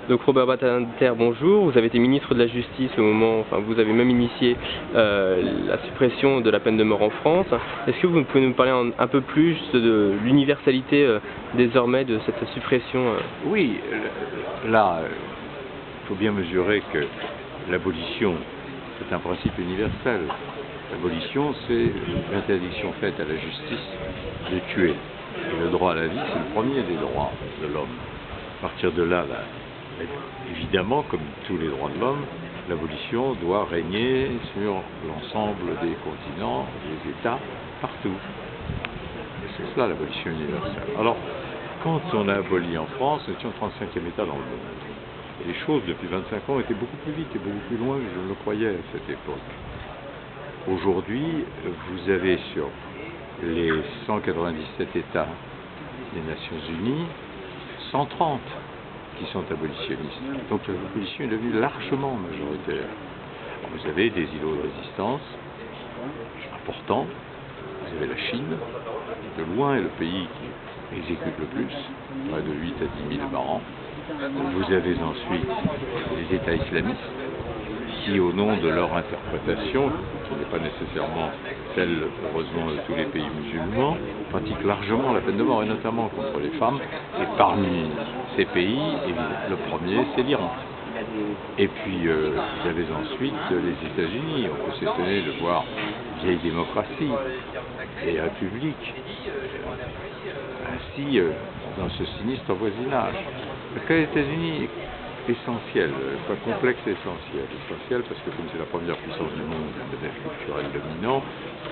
Donc Robert Badinter, bonjour. Vous avez été ministre de la Justice au moment, enfin vous avez même initié la suppression de la peine de mort en France. Est-ce que vous pouvez nous parler un peu plus de l'universalité désormais de cette suppression Oui, là, il faut bien mesurer que l'abolition, c'est un principe universel. L'abolition, c'est l'interdiction faite à la justice de tuer. Et le droit à la vie, c'est le premier des droits de l'homme. À partir de là, évidemment, comme tous les droits de l'homme, l'abolition doit régner sur l'ensemble des continents, des États, partout. Et c'est cela l'abolition universelle. Alors, quand on a aboli en France, nous étions le 35e État dans le monde. Et les choses, depuis 25 ans, étaient beaucoup plus vite et beaucoup plus loin que je ne le croyais à cette époque. Aujourd'hui, vous avez sur les 197 États des Nations Unies, 130 qui sont abolitionnistes. Donc l'abolition est devenue largement majoritaire. Alors, vous avez des îlots de résistance importants. Vous avez la Chine, de loin est le pays qui exécute le plus, près de 8 à 10 000 par an. Vous avez ensuite les États islamistes qui, au nom de leur interprétation, qui n'est pas nécessairement celle, heureusement, de tous les pays musulmans, pratiquent largement la peine de mort, et notamment contre les femmes. Et parmi ces pays, le premier, c'est l'Iran. Et puis, vous avez ensuite les États-Unis. On peut s'étonner de voir vieille démocratie et république ainsi dans ce sinistre voisinage. Le cas des États-Unis est essentiel, pas complexe, essentiel. Essentiel parce que comme c'est la première puissance du monde, un modèle culturel dominant,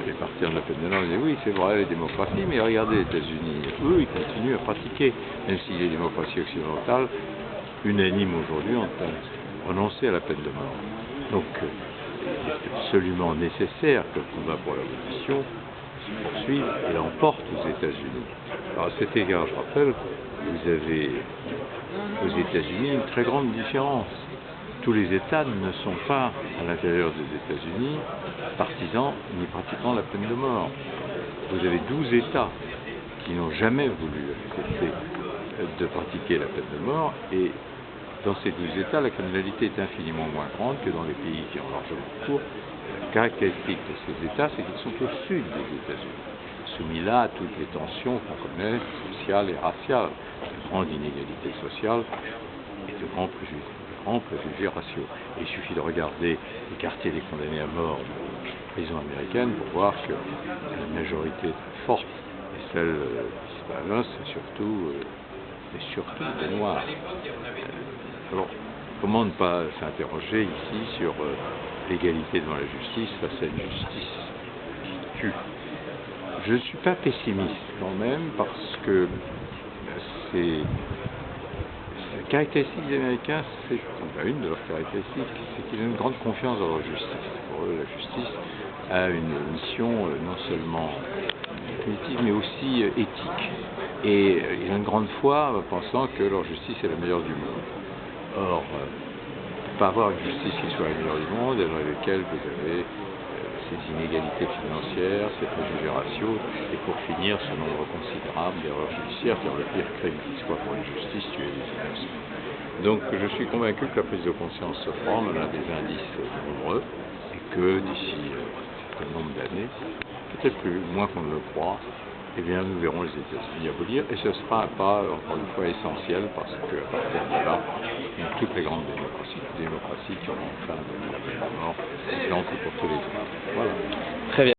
les partisans de la peine de mort disaient oui, c'est vrai, les démocraties, mais regardez les États-Unis, eux, ils continuent à pratiquer, même si les démocraties occidentales, unanimes aujourd'hui, ont renoncé à la peine de mort. Donc, il est absolument nécessaire que le combat pour l'abolition se poursuive et l'emporte aux États-Unis. Alors, à cet égard, je rappelle, vous avez aux États-Unis une très grande différence. Tous les États ne sont pas, à l'intérieur des États-Unis, partisans ni pratiquant la peine de mort. Vous avez 12 États qui n'ont jamais voulu accepter de pratiquer la peine de mort, et dans ces 12 États, la criminalité est infiniment moins grande que dans les pays qui ont largement cours. La caractéristique de ces États, c'est qu'ils sont au sud des États-Unis, soumis là à toutes les tensions qu'on connaît, sociales et raciales, de grandes inégalités sociales et de grands préjugés raciaux. Et il suffit de regarder les quartiers des condamnés à mort de prison américaine pour voir que la majorité très forte est celle d'hispanos, et surtout des Noirs. Alors, comment ne pas s'interroger ici sur l'égalité devant la justice face à une justice qui tue? Je ne suis pas pessimiste quand même, parce que la caractéristique des Américains, c'est une de leurs caractéristiques, c'est qu'ils ont une grande confiance dans leur justice. Pour eux, la justice a une mission non seulement punitive, mais aussi éthique. Et ils ont une grande foi pensant que leur justice est la meilleure du monde. Or, on ne peut pas avoir une justice qui soit la meilleure du monde, dans laquelle vous avez ces inégalités financières, ces préjugés raciaux, et pour finir, ce nombre considérable d'erreurs judiciaires, car le pire crime qui soit pour une justice, tuer des innocents. Donc, je suis convaincu que la prise de conscience se fera, on a des indices nombreux, et que d'ici un certain nombre d'années, peut-être plus, moins qu'on ne le croit, eh bien, nous verrons les États-Unis abolir, et ce sera un pas, encore une fois, essentiel, parce qu'à partir de là, toutes les grandes démocraties qui auront enfin aboli la peine de mort, exemple pour tous les autres. Voilà. Très bien.